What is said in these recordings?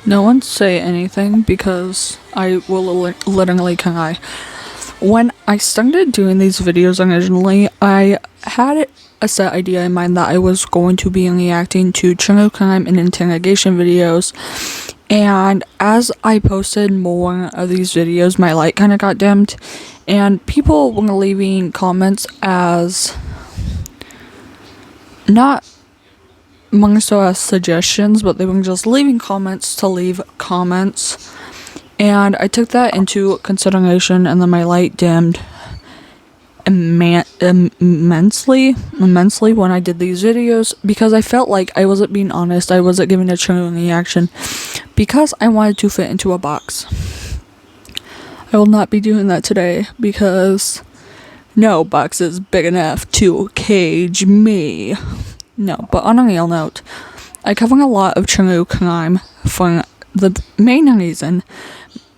No one say anything because I will literally cry. When I started doing these videos originally, I had a set idea in mind that I was going to be reacting to true crime and interrogation videos. And as I posted more of these videos, my light kind of got dimmed, and people were leaving comments as not more so as suggestions, but they were just leaving comments to leave comments. And I took that into consideration, and then my light dimmed immensely when I did these videos, because I felt like I wasn't being honest, I wasn't giving a true reaction, because I wanted to fit into a box. I will not be doing that today, because no box is big enough to cage me. No, but on a real note, I cover a lot of true crime for the main reason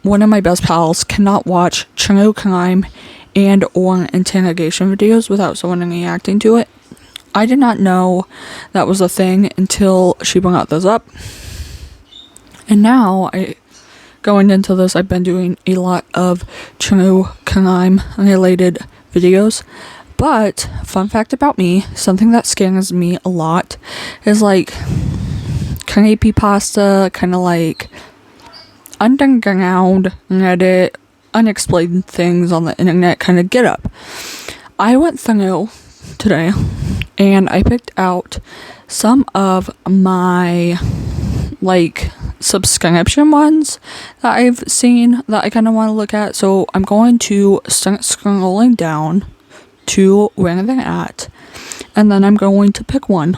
one of my best pals cannot watch true crime and or interrogation videos without someone reacting to it. I did not know that was a thing until she brought this up. And now, going into this, I've been doing a lot of true crime related videos. But, fun fact about me, something that scares me a lot is like creepypasta, kind of like underground Reddit, unexplained things on the internet kind of get up. I went through today and I picked out some of my subscription ones that I've seen that I kind of want to look at. So I'm going to start scrolling down to where they're at, and then I'm going to pick one.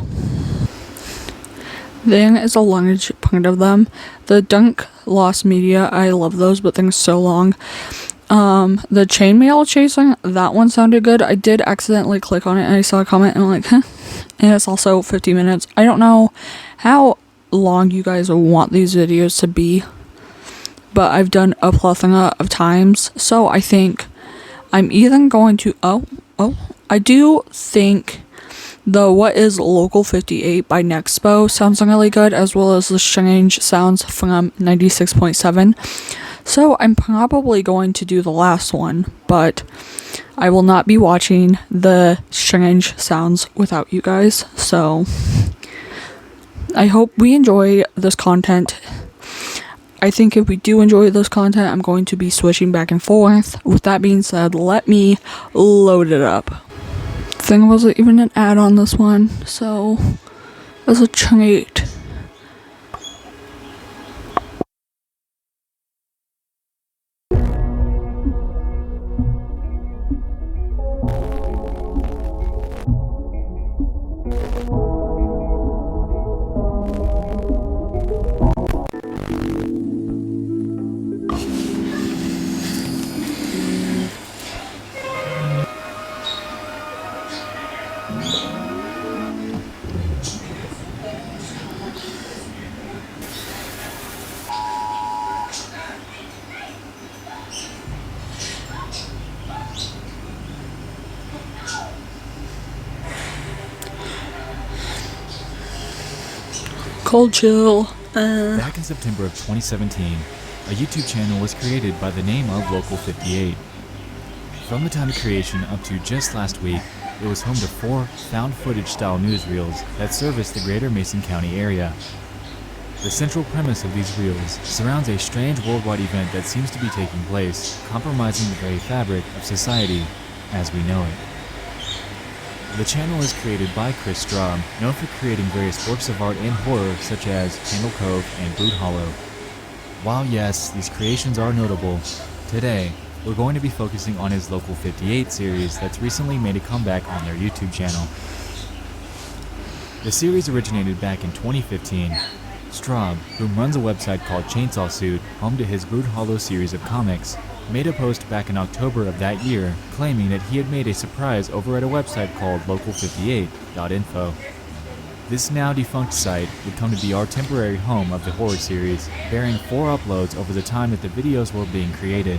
There is a large part of them. The Dunk Lost Media, I love those, but they're so long. The chainmail chasing, that one sounded good. I did accidentally click on it and I saw a comment and I'm like, huh. And it's also 50 minutes. I don't know how long you guys want these videos to be, but I've done a plethora of times, so I think I'm either going to I do think the What is LOCAL58 by Nexpo sounds really good, as well as the Strange Sounds from 96.7. So I'm probably going to do the last one, but I will not be watching the Strange Sounds without you guys. So I hope we enjoy this content. I think if we do enjoy this content, I'm going to be switching back and forth. With that being said, let me load it up. There wasn't even an ad on this one, so that's a treat. Cold chill. Back in September of 2017, a YouTube channel was created by the name of Local58. From the time of creation up to just last week, it was home to 4 found footage style newsreels that service the greater Mason County area. The central premise of these reels surrounds a strange worldwide event that seems to be taking place, compromising the very fabric of society as we know it. The channel is created by Chris Straub, known for creating various works of art and horror such as Candle Cove and Brood Hollow. While yes, these creations are notable, today we're going to be focusing on his Local 58 series that's recently made a comeback on their YouTube channel. The series originated back in 2015. Straub, who runs a website called Chainsaw Suit, home to his Brood Hollow series of comics, made a post back in October of that year claiming that he had made a surprise over at a website called local58.info. This now defunct site would come to be our temporary home of the horror series, bearing 4 uploads over the time that the videos were being created.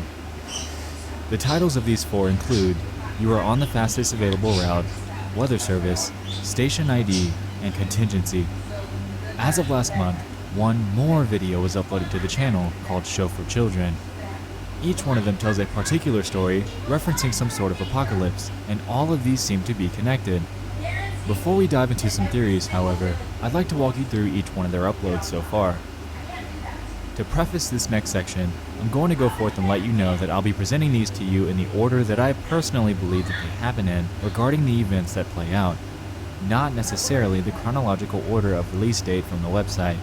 The titles of these 4 include You Are on the Fastest Available Route, Weather Service, Station ID, and Contingency. As of last month, one more video was uploaded to the channel called Show for Children. Each one of them tells a particular story referencing some sort of apocalypse, and all of these seem to be connected. Before we dive into some theories, however, I'd like to walk you through each one of their uploads so far. To preface this next section, I'm going to go forth and let you know that I'll be presenting these to you in the order that I personally believe that they happen in regarding the events that play out, not necessarily the chronological order of release date from the website.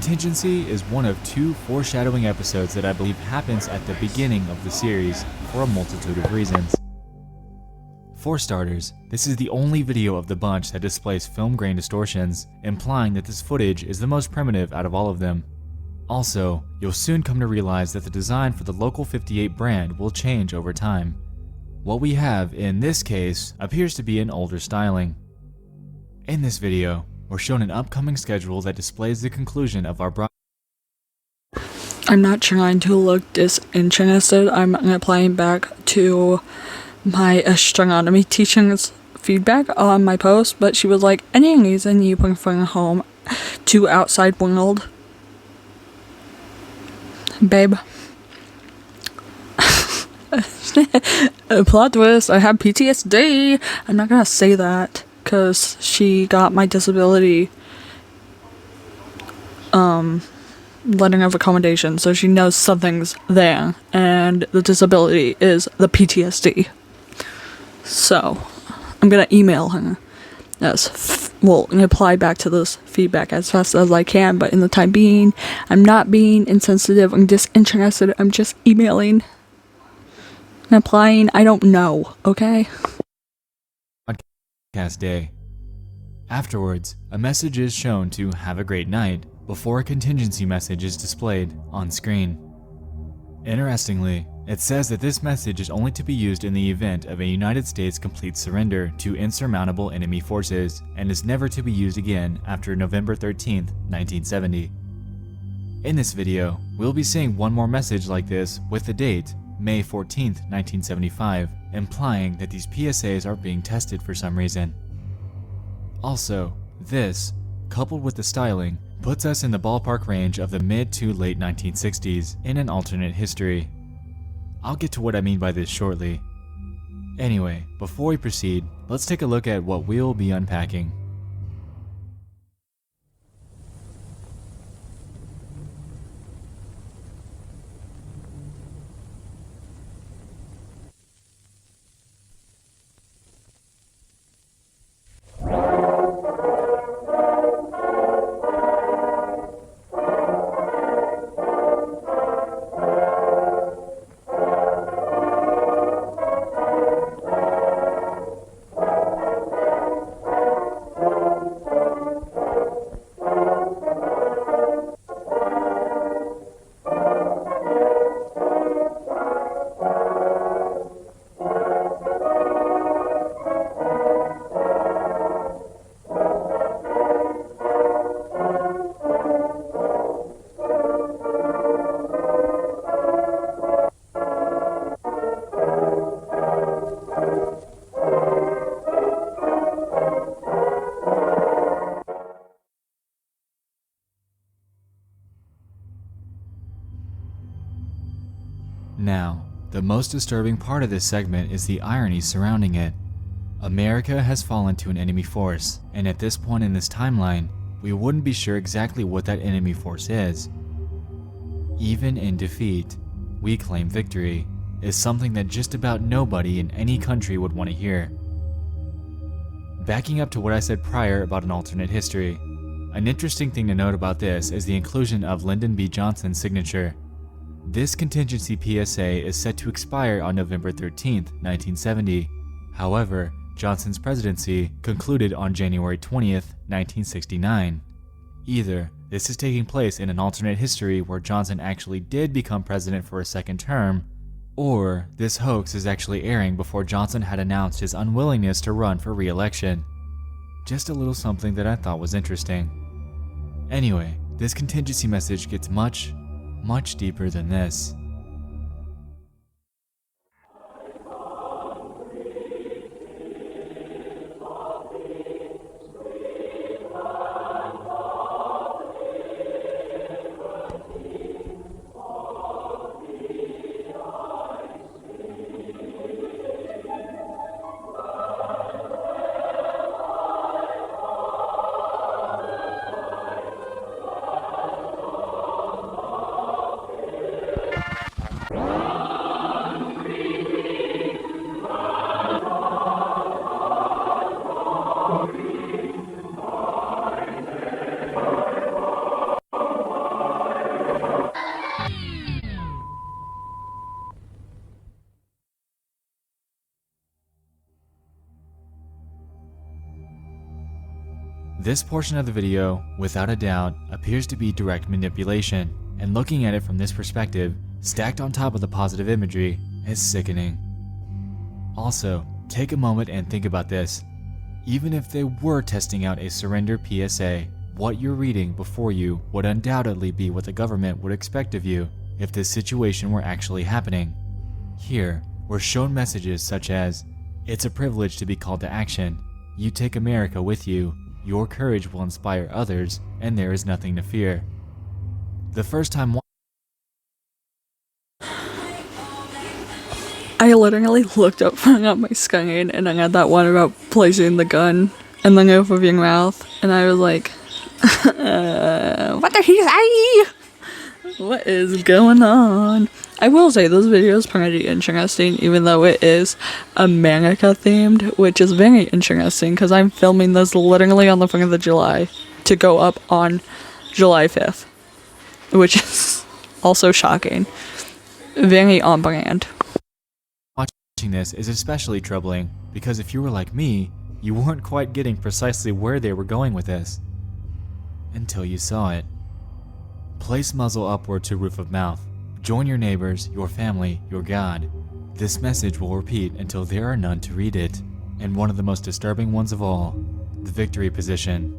Contingency is one of two foreshadowing episodes that I believe happens at the beginning of the series for a multitude of reasons. For starters, this is the only video of the bunch that displays film grain distortions, implying that this footage is the most primitive out of all of them. Also, you'll soon come to realize that the design for the LOCAL58 brand will change over time. What we have in this case appears to be an older styling. In this video, we're shown an upcoming schedule that displays the conclusion of our I'm not trying to look disinterested. I'm applying back to my astronomy teaching's feedback on my post, but she was like, any reason you prefer home to outside world? Babe. A plot twist, I have PTSD. I'm not gonna say that because she got my disability letter of accommodation, so she knows something's there, and the disability is the PTSD. So I'm gonna email her reply back to this feedback as fast as I can, but in the time being, I'm not being insensitive and disinterested. I'm just emailing and applying. I don't know, okay? Podcast day. Afterwards, a message is shown to have a great night before a contingency message is displayed on screen. Interestingly, it says that this message is only to be used in the event of a United States complete surrender to insurmountable enemy forces and is never to be used again after November 13th, 1970. In this video, we'll be seeing one more message like this with the date, May 14th, 1975, implying that these PSAs are being tested for some reason. Also, this, coupled with the styling, puts us in the ballpark range of the mid to late 1960s in an alternate history. I'll get to what I mean by this shortly. Anyway, before we proceed, let's take a look at what we'll be unpacking. Now, the most disturbing part of this segment is the irony surrounding it. America has fallen to an enemy force, and at this point in this timeline, we wouldn't be sure exactly what that enemy force is. Even in defeat, we claim victory, is something that just about nobody in any country would want to hear. Backing up to what I said prior about an alternate history, an interesting thing to note about this is the inclusion of Lyndon B. Johnson's signature. This contingency PSA is set to expire on November 13th, 1970. However, Johnson's presidency concluded on January 20th, 1969. Either this is taking place in an alternate history where Johnson actually did become president for a second term, Or this hoax is actually airing before Johnson had announced his unwillingness to run for re-election. Just a little something that I thought was interesting. Anyway, this contingency message gets much, much deeper than this. This portion of the video, without a doubt, appears to be direct manipulation, and looking at it from this perspective, stacked on top of the positive imagery, is sickening. Also, take a moment and think about this. Even if they were testing out a surrender PSA, what you're reading before you would undoubtedly be what the government would expect of you if this situation were actually happening. Here, we're shown messages such as, "It's a privilege to be called to action. You take America with you. Your courage will inspire others, and there is nothing to fear." The first time I literally looked up on my screen and I had that one about placing the gun in the roof of your mouth, and I was like, what did he say? What is going on? I will say this video is pretty interesting, even though it is America themed, which is very interesting because I'm filming this literally on the 4th of July to go up on July 5th, which is also shocking. Very on brand. watching this is especially troubling because if you were like me, you weren't quite getting precisely where they were going with this. Until you saw it. Place muzzle upward to roof of mouth. Join your neighbors, your family, your God. This message will repeat until there are none to read it. And one of the most disturbing ones of all, the victory position.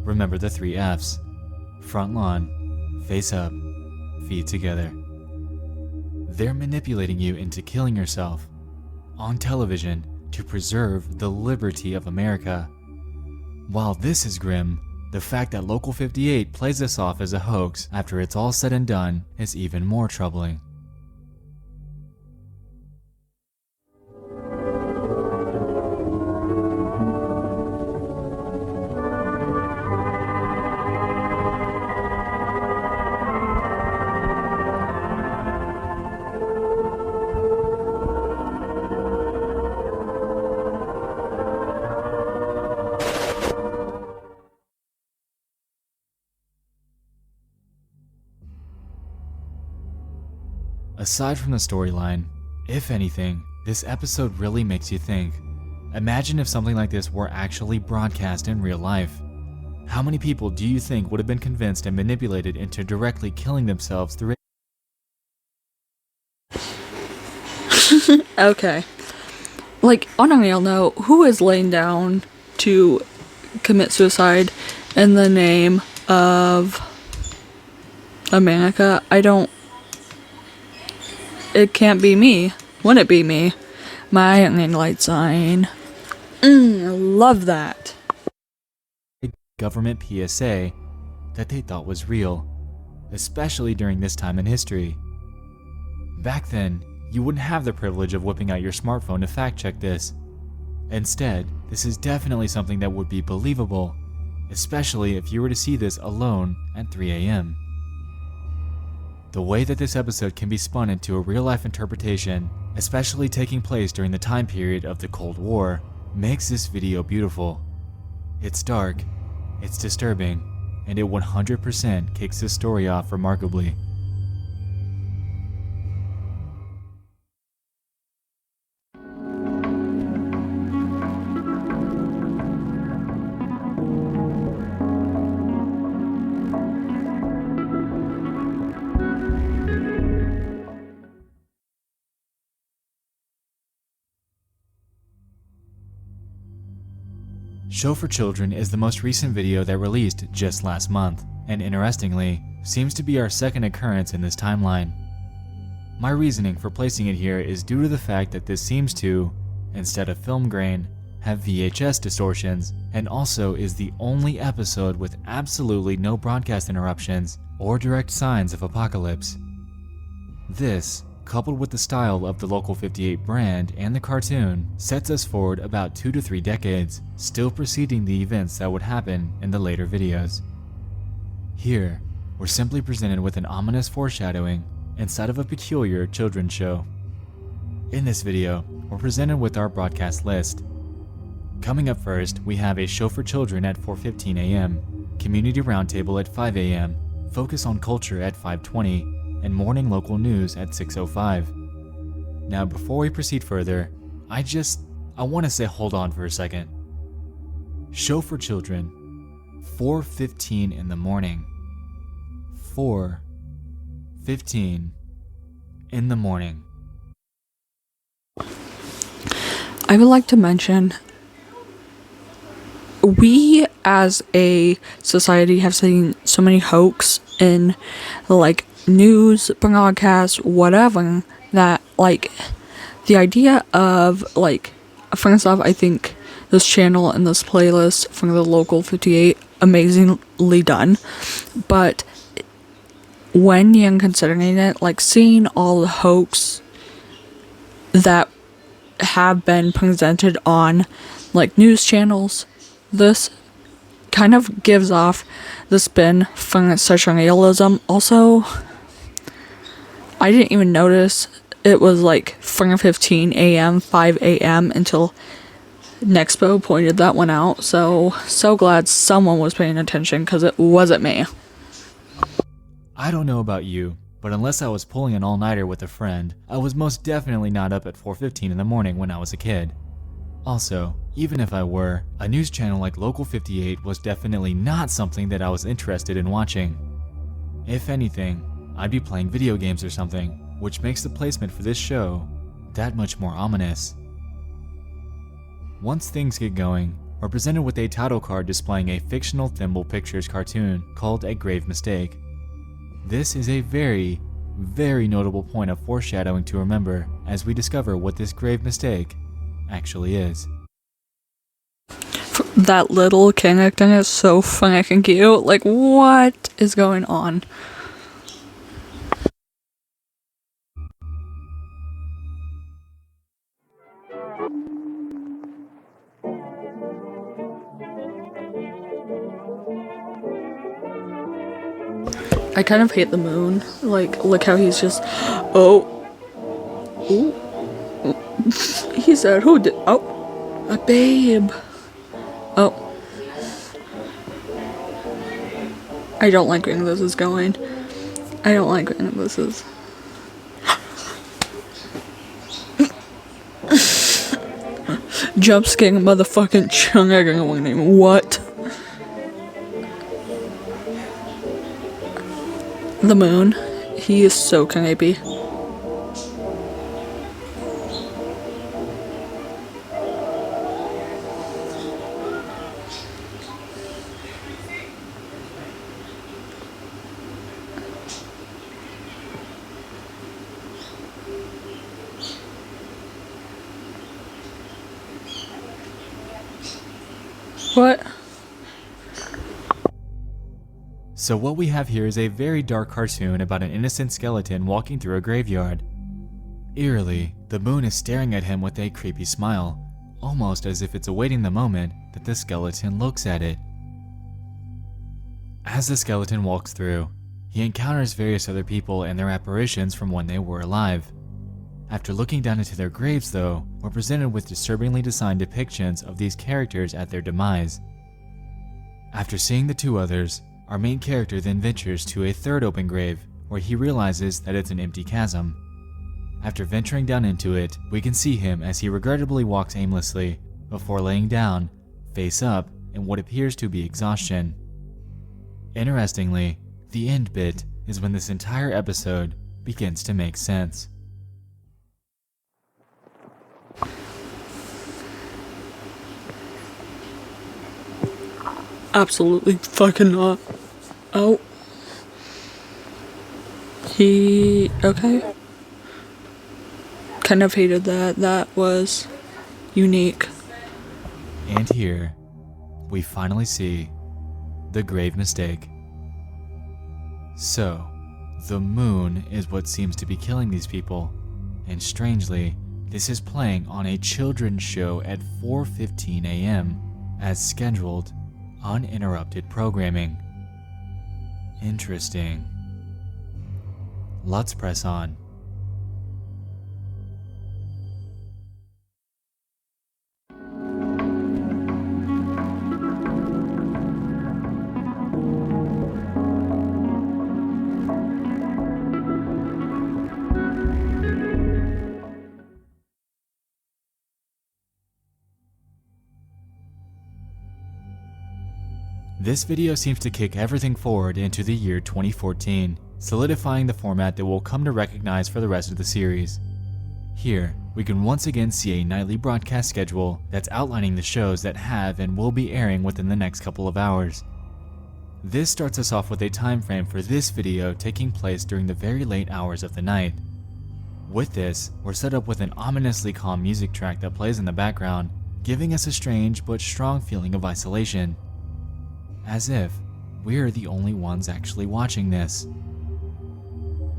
Remember the 3 F's. Front lawn, face up, feet together. They're manipulating you into killing yourself on television to preserve the liberty of America. While this is grim, the fact that Local 58 plays this off as a hoax after it's all said and done is even more troubling. Aside from the storyline, if anything, this episode really makes you think. Imagine if something like this were actually broadcast in real life. How many people do you think would have been convinced and manipulated into directly killing themselves through it? Okay. Like, on a real note, who is laying down to commit suicide in the name of America? It can't be me. Wouldn't it be me? My ring light sign. Love that. Government PSA that they thought was real, especially during this time in history. Back then, you wouldn't have the privilege of whipping out your smartphone to fact check this. Instead, this is definitely something that would be believable, especially if you were to see this alone at 3 a.m. The way that this episode can be spun into a real-life interpretation, especially taking place during the time period of the Cold War, makes this video beautiful. It's dark, it's disturbing, and it 100% kicks this story off remarkably. Show for Children is the most recent video that released just last month, and interestingly, seems to be our second occurrence in this timeline. My reasoning for placing it here is due to the fact that this seems to, instead of film grain, have VHS distortions, and also is the only episode with absolutely no broadcast interruptions or direct signs of apocalypse. This, coupled with the style of the Local 58 brand and the cartoon, sets us forward about 2 to 3 decades, still preceding the events that would happen in the later videos. Here, we're simply presented with an ominous foreshadowing inside of a peculiar children's show. In this video, we're presented with our broadcast list. Coming up first, we have a show for children at 4:15 a.m., community roundtable at 5 a.m., focus on culture at 5:20, and morning local news at 6:05. Now before we proceed further, I want to say hold on for a second. Show for children, 4:15 in the morning. 4:15 in the morning. I would like to mention, we as a society have seen so many hoax in like news, broadcasts, whatever, that like the idea of like, first off, I think this channel and this playlist from the Local 58, amazingly done, but when you're considering it, like seeing all the hoax that have been presented on like news channels, this kind of gives off the spin from sensationalism. Also, I didn't even notice it was like 4:15 a.m., 5 a.m. until Nexpo pointed that one out. So glad someone was paying attention, because it wasn't me. I don't know about you, but unless I was pulling an all-nighter with a friend, I was most definitely not up at 4:15 in the morning when I was a kid. Also, even if I were, a news channel like Local 58 was definitely not something that I was interested in watching. If anything, I'd be playing video games or something, which makes the placement for this show that much more ominous. Once things get going, we're presented with a title card displaying a fictional Thimble Pictures cartoon called A Grave Mistake. This is a very, very notable point of foreshadowing to remember as we discover what this grave mistake actually is. That little king acting is so fucking cute. Like, what is going on? I kind of hate the moon. Like, look how he's just, oh, ooh. He said, who did, oh, a babe. Oh. I don't like where this is going. I don't like where this is. Jump scaring motherfucking chung egg. What? The moon. He is so creepy. What? So what we have here is a very dark cartoon about an innocent skeleton walking through a graveyard. Eerily, the moon is staring at him with a creepy smile, almost as if it's awaiting the moment that the skeleton looks at it. As the skeleton walks through, he encounters various other people and their apparitions from when they were alive. After looking down into their graves though, we're presented with disturbingly designed depictions of these characters at their demise. After seeing the two others, our main character then ventures to a third open grave, where he realizes that it's an empty chasm. After venturing down into it, we can see him as he regrettably walks aimlessly, before laying down, face up, in what appears to be exhaustion. Interestingly, the end bit is when this entire episode begins to make sense. Absolutely fucking not. Oh. Okay. Kind of hated that. That was unique. And here, we finally see the grave mistake. So, the moon is what seems to be killing these people, and strangely, this is playing on a children's show at 4:15 a.m. as scheduled, uninterrupted programming. Interesting. Let's press on. This video seems to kick everything forward into the year 2014, solidifying the format that we'll come to recognize for the rest of the series. Here, we can once again see a nightly broadcast schedule that's outlining the shows that have and will be airing within the next couple of hours. This starts us off with a time frame for this video taking place during the very late hours of the night. With this, we're set up with an ominously calm music track that plays in the background, giving us a strange but strong feeling of isolation. As if we're the only ones actually watching this.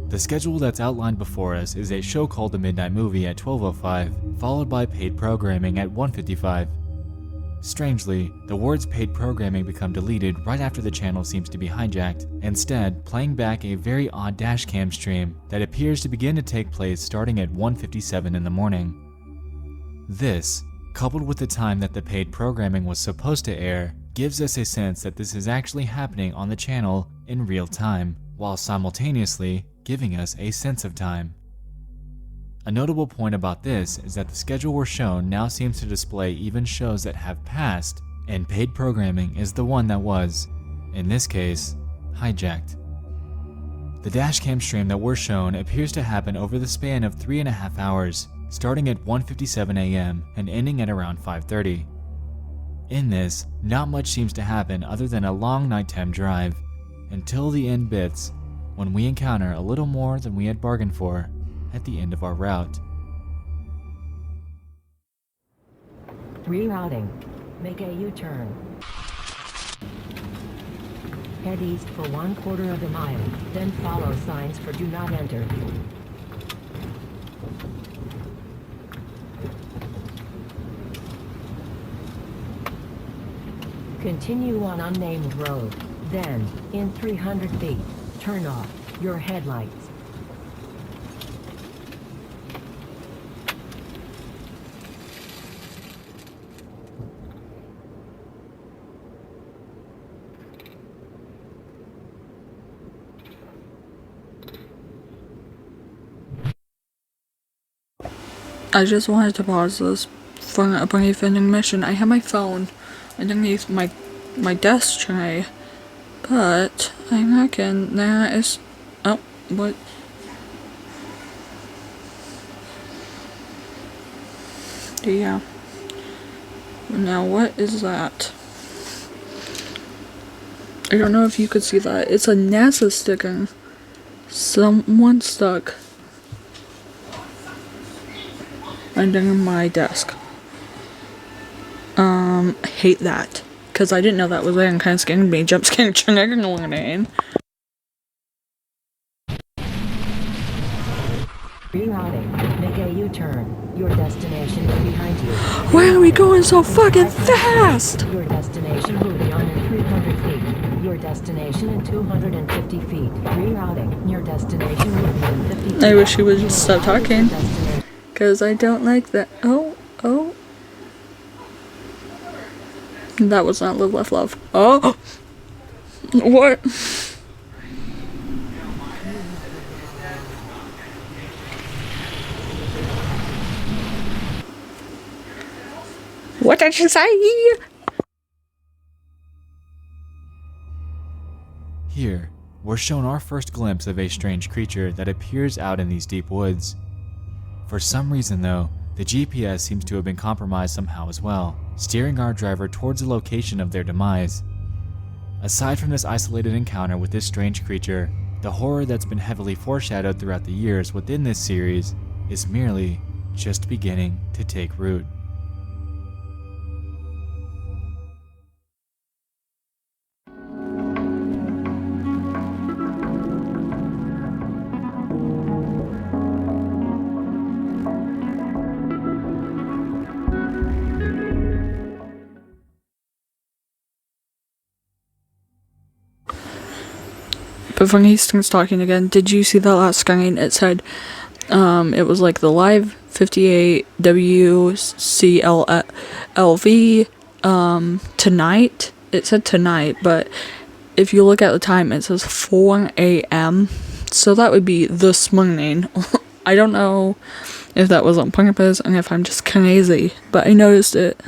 The schedule that's outlined before us is a show called The Midnight Movie at 12:05, followed by paid programming at 1:55. Strangely, the words paid programming become deleted right after the channel seems to be hijacked, instead playing back a very odd dashcam stream that appears to begin to take place starting at 1:57 in the morning. This, coupled with the time that the paid programming was supposed to air, gives us a sense that this is actually happening on the channel in real time, while simultaneously giving us a sense of time. A notable point about this is that the schedule we're shown now seems to display even shows that have passed, and paid programming is the one that was, in this case, hijacked. The dashcam stream that we're shown appears to happen over the span of 3.5 hours, starting at 1:57 a.m. and ending at around 5:30. In this, not much seems to happen other than a long nighttime drive, until the end bits, when we encounter a little more than we had bargained for at the end of our route. Rerouting. Make a U-turn. Head east for 1/4 of a mile, then follow signs for do not enter. Continue on unnamed road. Then, in 300 feet, turn off your headlights. I just wanted to pause this for a brief intermission. I have my phone underneath my desk tray, but I reckon that is... Oh, what? Yeah. Now what is that? I don't know if you could see that. It's a NASA sticker. Someone stuck under my desk. Hate that. Because I didn't know that was there and kind of scared me. Jump scaring triggering. Rerouting. Make a U-turn. Your destination is behind you. Why are we going so fucking fast? Your destination will be on in 300 feet. Your destination in 250 feet. Rerouting. Your destination will be in 50 feet. I wish he would just stop talking. Because I don't like that. Oh. That was not Live, Laugh, Love. Oh! What? What did you say? Here, we're shown our first glimpse of a strange creature that appears out in these deep woods. For some reason though, the GPS seems to have been compromised somehow as well, steering our driver towards the location of their demise. Aside from this isolated encounter with this strange creature, the horror that's been heavily foreshadowed throughout the years within this series is merely just beginning to take root. But when Hastings talking again, did you see that last screen? It said, it was like the live 58 WCLV, tonight. It said tonight, but if you look at the time, it says 4 a.m. So that would be this morning. I don't know if that was on purpose and if I'm just crazy, but I noticed it.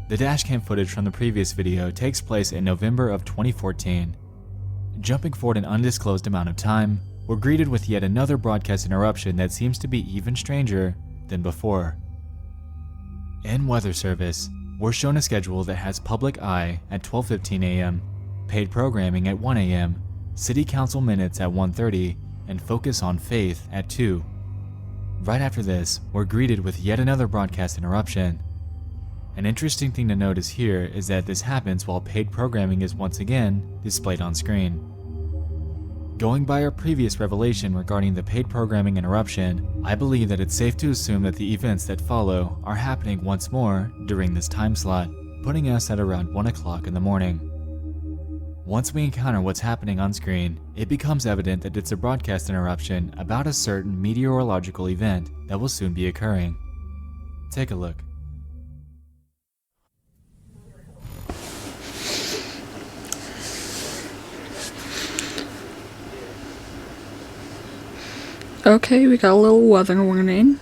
The dashcam footage from the previous video takes place in November of 2014. Jumping forward an undisclosed amount of time, we're greeted with yet another broadcast interruption that seems to be even stranger than before. In weather service, we're shown a schedule that has public eye at 12:15 a.m., paid programming at 1 a.m., city council minutes at 1:30, and focus on faith at 2. Right after this, we're greeted with yet another broadcast interruption. An interesting thing to notice here is that this happens while paid programming is once again displayed on screen. Going by our previous revelation regarding the paid programming interruption, I believe that it's safe to assume that the events that follow are happening once more during this time slot, putting us at around 1 o'clock in the morning. Once we encounter what's happening on screen, it becomes evident that it's a broadcast interruption about a certain meteorological event that will soon be occurring. Take a look. Okay, we got a little weather warning.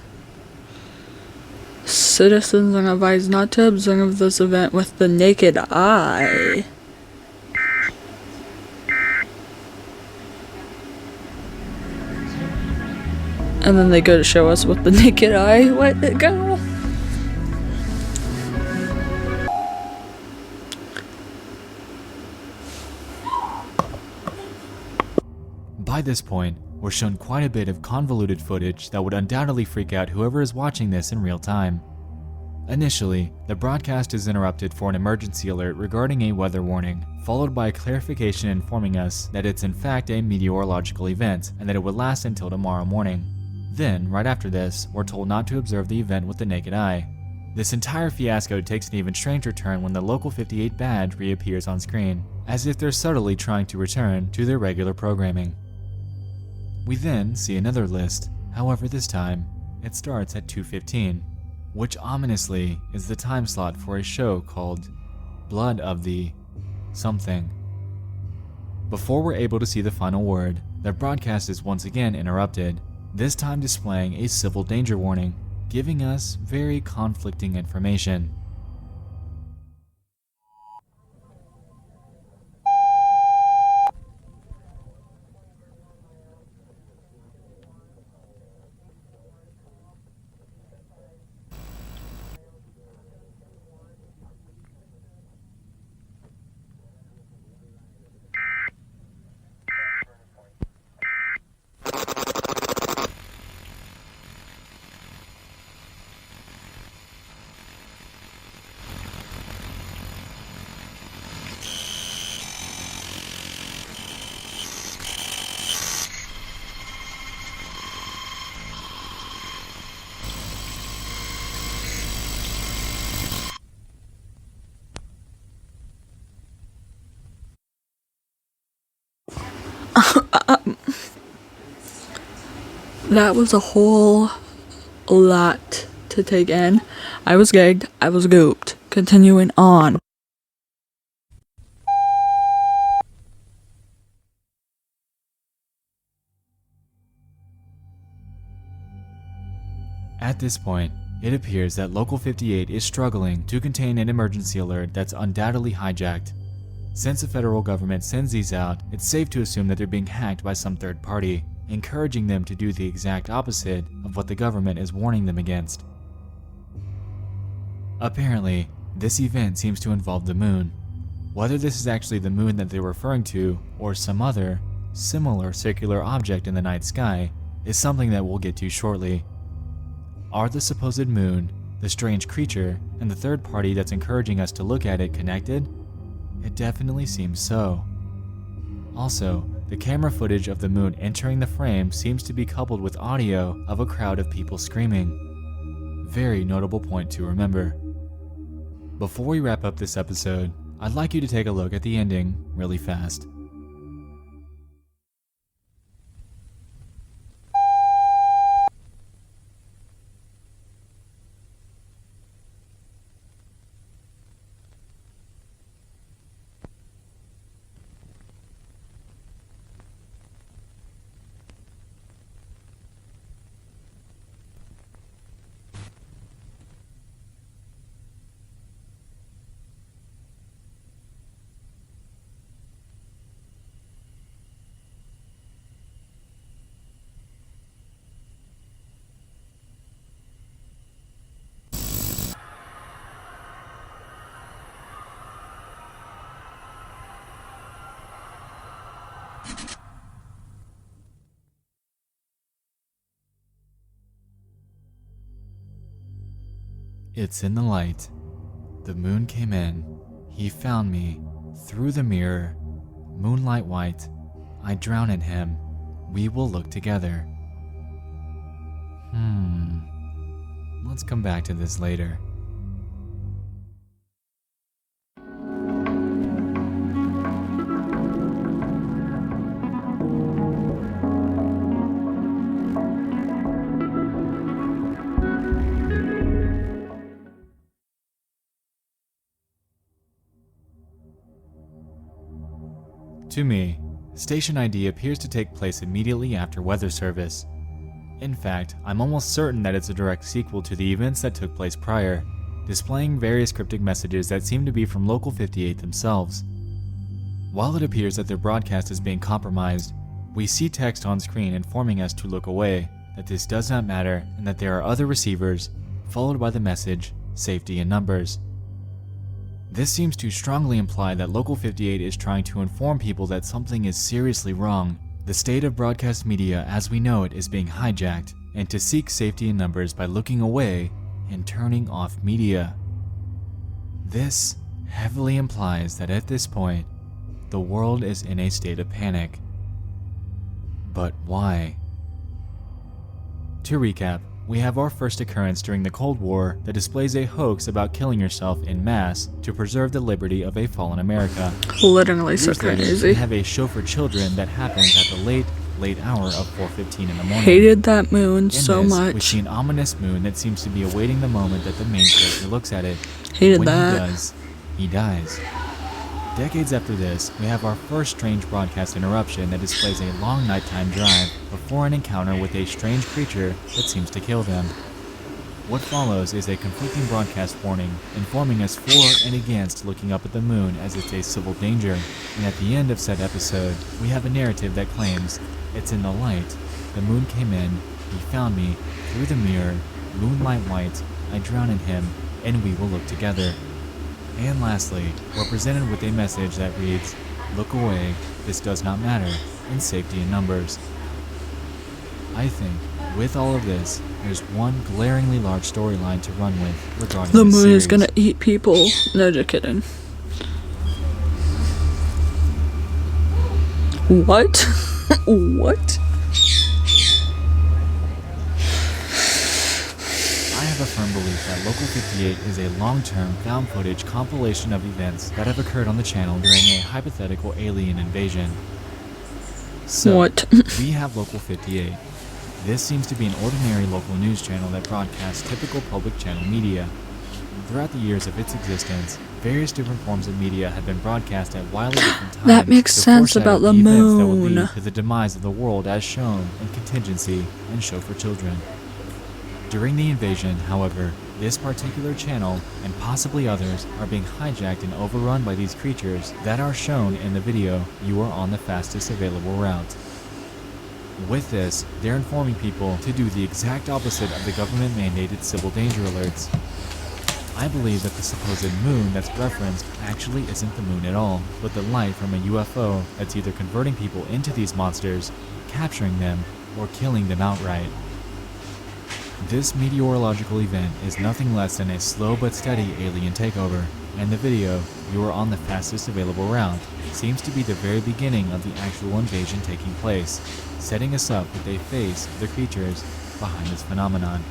Citizens are advised not to observe this event with the naked eye. And then they go to show us with the naked eye. Let it go. By this point, we're shown quite a bit of convoluted footage that would undoubtedly freak out whoever is watching this in real time. Initially, the broadcast is interrupted for an emergency alert regarding a weather warning, followed by a clarification informing us that it's in fact a meteorological event and that it would last until tomorrow morning. Then, right after this, we're told not to observe the event with the naked eye. This entire fiasco takes an even stranger turn when the Local 58 badge reappears on screen, as if they're subtly trying to return to their regular programming. We then see another list, however this time, it starts at 2:15, which ominously is the time slot for a show called Blood of the something. Before we're able to see the final word, the broadcast is once again interrupted, this time displaying a civil danger warning, giving us very conflicting information. That was a whole lot to take in. I was gagged. I was gooped. Continuing on. At this point, it appears that Local 58 is struggling to contain an emergency alert that's undoubtedly hijacked. Since the federal government sends these out, it's safe to assume that they're being hacked by some third party, encouraging them to do the exact opposite of what the government is warning them against. Apparently, This event seems to involve the moon. Whether this is actually the moon that they're referring to or some other, similar circular object in the night sky is something that we'll get to shortly. Are the supposed moon, the strange creature, and the third party that's encouraging us to look at it connected? It definitely seems so. Also, the camera footage of the moon entering the frame seems to be coupled with audio of a crowd of people screaming. Very notable point to remember. Before we wrap up this episode, I'd like you to take a look at the ending really fast. It's in the light. The moon came in. He found me. Through the mirror. Moonlight white. I drown in him. We will look together. Let's come back to this later. To me, Station ID appears to take place immediately after weather service. In fact, I'm almost certain that it's a direct sequel to the events that took place prior, displaying various cryptic messages that seem to be from Local 58 themselves. While it appears that their broadcast is being compromised, we see text on screen informing us to look away, that this does not matter, and that there are other receivers, followed by the message, safety in numbers. This seems to strongly imply that Local 58 is trying to inform people that something is seriously wrong. The state of broadcast media as we know it is being hijacked, and to seek safety in numbers by looking away and turning off media. This heavily implies that at this point, the world is in a state of panic. But why? To recap, we have our first occurrence during the Cold War that displays a hoax about killing yourself en masse to preserve the liberty of a fallen America. Literally so Years later, crazy. we have a show for children that happens at the late hour of 4:15 in the morning. Hated that moon In so this, much. we see an ominous moon that seems to be awaiting the moment that the main character looks at it. Hated when that. he does, he dies. Decades after this, we have our first strange broadcast interruption that displays a long nighttime drive before an encounter with a strange creature that seems to kill them. What follows is a conflicting broadcast warning, informing us for and against looking up at the moon as it's a civil danger, and at the end of said episode, we have a narrative that claims, it's in the light, the moon came in, he found me, through the mirror, moonlight white, I drown in him, and we will look together. And lastly, we're presented with a message that reads, look away, this does not matter, and safety in numbers. I think, with all of this, there's one glaringly large storyline to run with regarding The this moon series. is gonna eat people. No, just kidding. What? What? I have a firm belief that Local 58 is a long-term, found footage compilation of events that have occurred on the channel during a hypothetical alien invasion. So, What? we have Local 58. This seems to be an ordinary local news channel that broadcasts typical public channel media. Throughout the years of its existence, various different forms of media have been broadcast at wildly different times. That makes to sense foreshadow about the events that will moon. lead to the demise of the world as shown in Contingency and Show for Children. During the invasion, however, this particular channel, and possibly others, are being hijacked and overrun by these creatures that are shown in the video you are on the fastest available route. With this, they're informing people to do the exact opposite of the government-mandated civil danger alerts. I believe that the supposed moon that's referenced actually isn't the moon at all, but the light from a UFO that's either converting people into these monsters, capturing them, or killing them outright. This meteorological event is nothing less than a slow but steady alien takeover, and the video, "You are on the fastest available route," seems to be the very beginning of the actual invasion taking place, setting us up with a face of the creatures behind this phenomenon.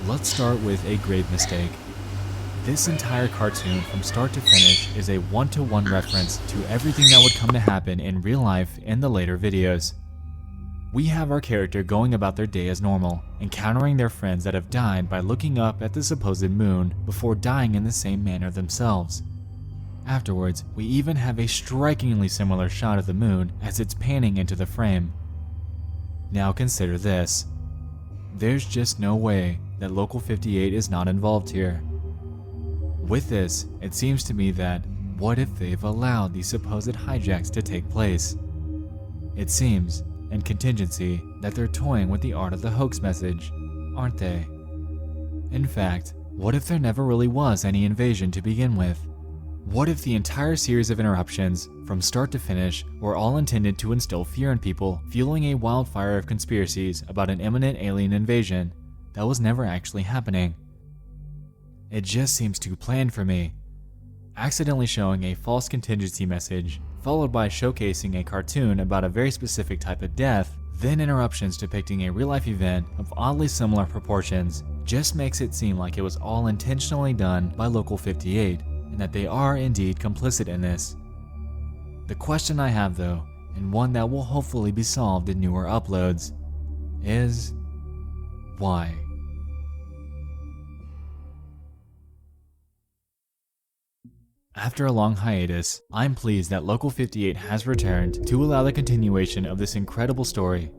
Let's start with a grave mistake. This entire cartoon from start to finish is a one-to-one reference to everything that would come to happen in real life in the later videos. We have our character going about their day as normal, encountering their friends that have died by looking up at the supposed moon before dying in the same manner themselves. Afterwards, we even have a strikingly similar shot of the moon as it's panning into the frame. Now consider this. There's just no way that Local 58 is not involved here. With this, it seems to me that what if they've allowed these supposed hijacks to take place? It seems, in contingency, that they're toying with the art of the hoax message, aren't they? In fact, what if there never really was any invasion to begin with? What if the entire series of interruptions, from start to finish, were all intended to instill fear in people, fueling a wildfire of conspiracies about an imminent alien invasion that was never actually happening? It just seems too planned for me. Accidentally showing a false contingency message, followed by showcasing a cartoon about a very specific type of death, then interruptions depicting a real-life event of oddly similar proportions, just makes it seem like it was all intentionally done by Local 58, and that they are indeed complicit in this. The question I have though, and one that will hopefully be solved in newer uploads, is why? After a long hiatus, I'm pleased that Local 58 has returned to allow the continuation of this incredible story.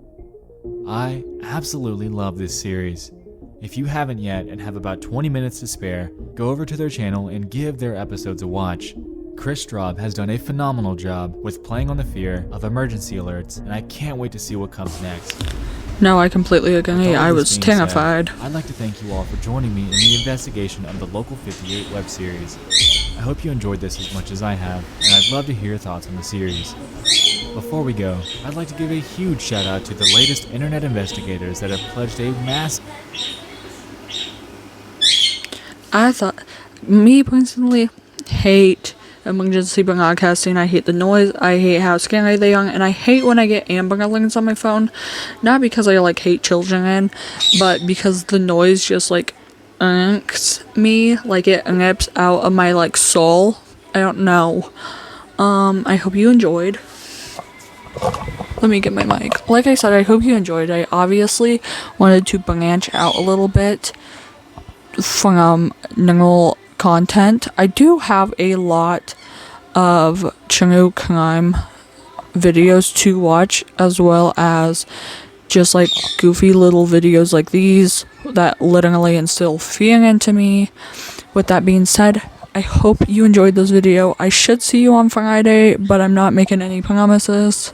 I absolutely love this series. If you haven't yet and have about 20 minutes to spare, go over to their channel and give their episodes a watch. Chris Straub has done a phenomenal job with playing on the fear of emergency alerts, and I can't wait to see what comes next. No, I completely agree. With all I this was being terrified. said, I'd like to thank you all for joining me in the investigation of the Local 58 web series. I hope you enjoyed this as much as I have, and I'd love to hear your thoughts on the series. Before we go, I'd like to give a huge shout out to the latest internet investigators that have pledged a massive... I thought, me personally, hate emergency broadcasting. I hate the noise. I hate how scary they are, and I hate when I get Amber Alerts on my phone. Not because I hate children, but because the noise just irks me. It rips out of my soul. I don't know. I hope you enjoyed. Let me get my mic. Like I said, I hope you enjoyed. I obviously wanted to branch out a little bit from normal content. I do have a lot of true crime videos to watch, as well as just goofy little videos like these that literally instill fear into me. With that being said, I hope you enjoyed this video. I should see you on Friday, but I'm not making any promises.